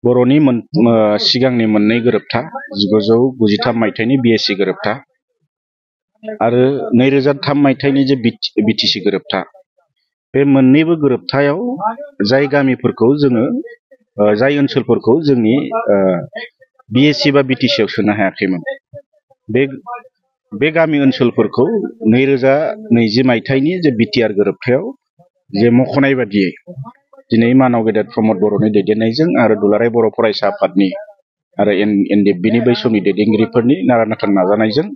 बर'नि सिगांनि मोननै गोरोबथा 1993 मायथाइनि बिएसि गोरोबथा आरो 2003 मायथाइनि जे बिटिसि गोरोबथा बे मोननैबो गोरोबथायाव जाय गामिफोरखौ जोङो जाय ओनसोलफोरखौ जोंनि बिएसि बा बिटिसिआव सोनो हायाखैमोन बे गामि ओनसोलफोरखौ 2020 मायथाइनि जे बिटिआर गोरोबथायाव जे मख'नाय बादियै दिनै मानाव गेदेर प्रमद बर'नि दैदेननायजों आरो दुलाराय बर' फरायसा आफादनि आरो एनडिएफबिनि बै समनि दैदेनगिरिफोरनि नारा नाथा नाजानायजों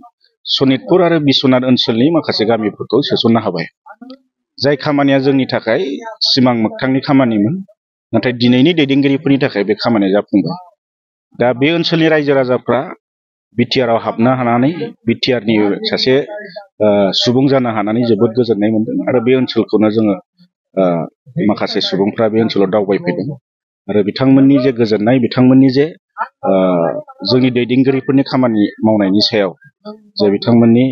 सनितपुर आरो बिश्वनाथ ओनसोलनि माखासे गामिफोरखौ सोसननो हाबाय। जाय खामानिया जोंनि थाखाय सिमां मोगथांनि खामानिमोन, नाथाय दिनैनि दैदेनगिरिफोरनि थाखाय बे खामानिया जाफुंबाय। दा बे ओनसोलनि रायजो राजाफ्रा बिटिआरआव हाबनो हानानै बिटिआरनि सासे सुबुं जानो हानानै जोबोद गोजोननाय मोनदों आरो बे ओनसोलखौनो जोङो माखासे सुबुंफ्रा बे ओनसोलाव दावबायफैदों आरो बिथांमोननि जे गोजोननाय, बिथांमोननि जे जोंनि दैदेनगिरिफोरनि खामानि मावनायनि सायाव जे बिथांमोननि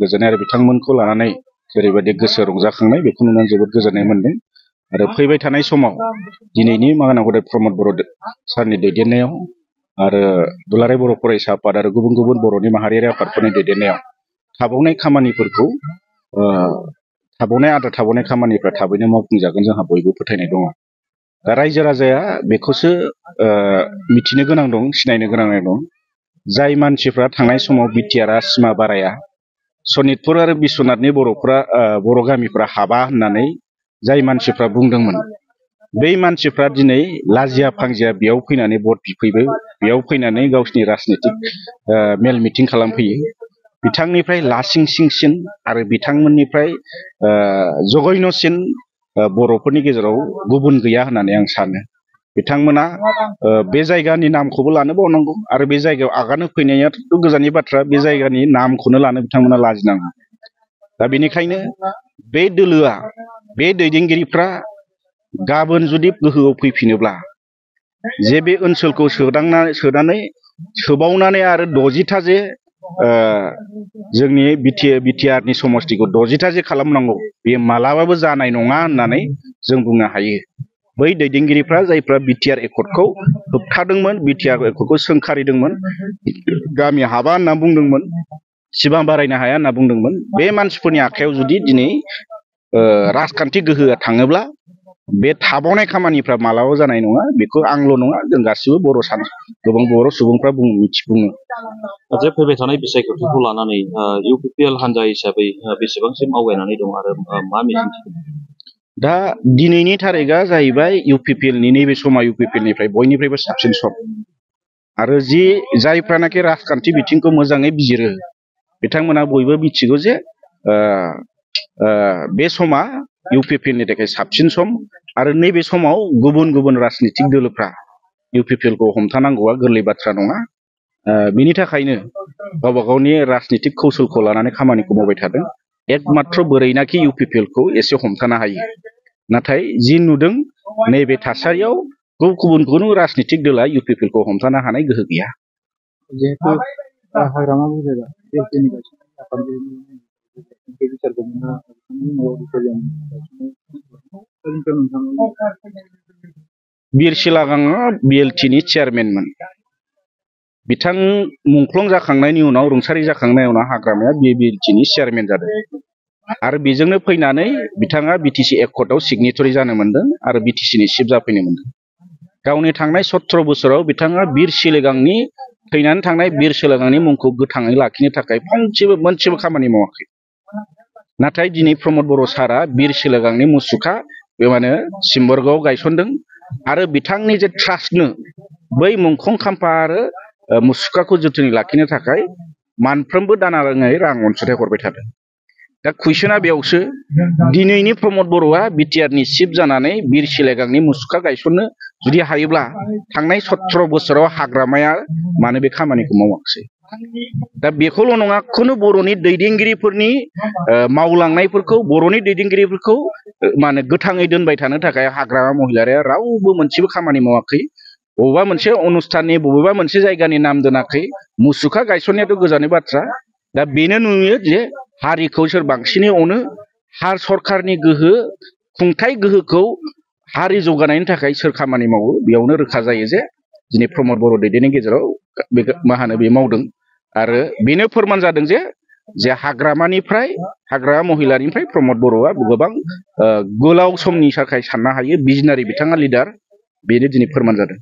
गोजोननाय आरो बिथांमोनखौ लानानै जेरैबायदि गोसो रंजाखांनाय, बेखौ नुनानै जोबोद गोजोननाय मोनदों। आरो फैबाय थानाय समाव दिनैनि मानाव गेदेर प्रमद बर' सारनि दैदेननायाव आरो दुलाराय बर' फरायसा आफाद आरो गुबुन गुबुन बर'नि माहारियारि आफादफोरनि दैदेननायाव थाबावनाय खामानिफोरखौ थाबावनाय खामानिफ्रा थाबैनो मावफुंजागोन जोंहा बयबो फोथायनाय दङ। दा रायजो राजाया बेखौसो मिथिनो गोनां दं, सिनायनो गोनां दं। जाय मानसिफ्रा थांनाय समाव बिटिआरआ सिमा बाराया, सनितपुर आरो बिश्वनाथनि बर' गामिफ्रा हाबा होननानै जाय मानसिफ्रा बुंदोंमोन, बै मानसिफ्रा दिनै लाजिया फांजिया बेयाव फैनानै भट बिफैबाय, बेयाव फैनानै गावसिनि राजनितिक मेल मिटिं खालामफैयो। बिथांनिफ्राय लासिंसिंसिन आरो बिथांमोननिफ्राय जघन्यसिन बर'फोरनि गेजेराव गुबुन गैया होननानै आं सानो। बिथांमोना बे जायगानि नामखौबो लानो बावनांगौ आरो बे जायगायाव आगान होफैनायाथ' गोजाननि बाथ्रा, बे जायगानि नामखौनो लानो बिथांमोना लाजिनांगौ। दा बेनिखायनो बे दोलोआ, बे दैदेनगिरिफ्रा गाबोन जुदि गोहोआव फैफिनोब्ला जे बे ओनसोलखौ सोबावनानै आरो 60ता जे जोंनि बिटिआरनि समस्तिखौ 60ता जे खालामनांगौ, बेयो मालाबाबो जानाय नङा होननानै जों बुंनो हायो। बै दैदेनगिरिफ्रा जायफ्रा बिटिआर एकर्डखौ होबथादोंमोन, बिटिआर एकर्डखौ सोंखारिदोंमोन, गामि हाबा होनना बुंदोंमोन, सिमा बारायनो हाया होनना बुंदोंमोन, बे मानसिफोरनि आखायाव जुदि दिनै राजखान्थि गोहोआ थाङोब्ला बे थाबावनाय खामानिफ्रा मालाबाबो जानाय नङा। बेखौ आंल' नङा, जों गासिबो गोबां बर' सुबुंफ्रा बुङो। जे फैबाय थानाय बिसायख'थिखौ लानानै इउपिपिएल हान्जा हिसाबै बेसेबांसिम आवगायनानै दं आरो मा मिजिंथिदों? दा दिनैनि थारिखआ जाहैबाय इउपिपिएलनि नैबे समा इउपिपिएलनिफ्राय बयनिफ्रायबो साबसिन सम। आरो जायफ्रानाखि राजखान्थि बिथिंखौ मोजाङै बिजिरो बिथांमोना बयबो मिथिगौ जे बे समा इउपिपिएलनि थाखाय साबसिन सम आरो नैबे समाव गुबुन गुबुन राजनितिक दोलोफ्रा इउपिपिएलखौ हमथानांगौआ गोरलै बाथ्रा नङा। बिनि थाखायनो गावबा गावनि राजनितिक कौशलखौ लानानै खामानिखौ मावबाय थादों। एकमात्र बोरैनाखि इउपिपिएलखौ एसे हमथानो हायो। नाथाय जि नुदों नैबे थासारियाव गुबुन राजनितिक दोला इउपिपिएलखौ हमथानो हानाय गोहो गैया। जिहेतु हाग्रामा बुजायगा बिरसिला गांआ बिएलटिनि चेयारमेनमोन। बिथां मुंख्लं जाखांनायनि उनाव, रुंसारि जाखांनायनि उनाव हाग्रामाया बिएलटिनि चेयारमेन जादों आरो बेजोंनो फैनानै बिथाङा बिटिसि एकर्डआव सिगनेटरि जानो मोनदों आरो बिटिसिनि चिफ जाफैनो मोनदों। गावनि थांनाय 17 बोसोराव बिथाङा थैनानै थांनाय बिर सिलेगांनि मुंखौ गोथाङै लाखिनो थाखाय मोनसेबो खामानि मावाखै। नाथाय दिनै प्रमद बर' सारा बिर सिलेगांनि मुसुखा सिम्बरगावआव गायसनदों आरो बिथांनि जे ट्रास्टनो बै मुंख्लं खाम्फा आरो मुसुखाखौ जोथोनै लाखिनो थाखाय मानफ्रोमबो दानाङै रां अनसुंथाइ हरबाय थादों। दा कुइसना बेयावसो, दिनैनि प्रमद बर'आ बिटिआरनि चिफ जानानै बिर सिलेगांनि मुसुखा गायसननो जुदि हायोब्ला थांनाय 17 बोसोराव हाग्रामाया मानो बे खामानिखौ मावाखिसै? दा बेखौल' नङा, खुनु बर'नि दैदेनगिरिफोरनि मावलांनायफोरखौ, बर'नि दैदेनगिरिफोरखौ गोथाङै दोनबाय थानो थाखाय हाग्रामा महिलारिया रावबो मोनसेबो खामानि मावाखै। बबेबा मोनसे अनुष्ठाननि बबेबा मोनसे जायगानि नाम दोनाखै। मुसुखा गायसननायाथ' गोजाननि बाथ्रा। दा बेनो नुयो जे हारिखौ सोर बांसिनै अनो, सरकारनि गोहो, खुंथाय गोहोखौ हारि जौगानायनि थाखाय सोर खामानि मावो बेयावनो रोखा जायो जे दिनै प्रमद बर' दैदेननि गेजेराव बे मा होनो बे मावदों आरो बेनो फोरमान जादों जे हाग्रामा महिलानिफ्राय प्रमद बर'आ गोबां गोलाव समनि थाखाय साननो हायो भिजनारि बिथाङा लिडार बेनो दिनै फोरमान जादों।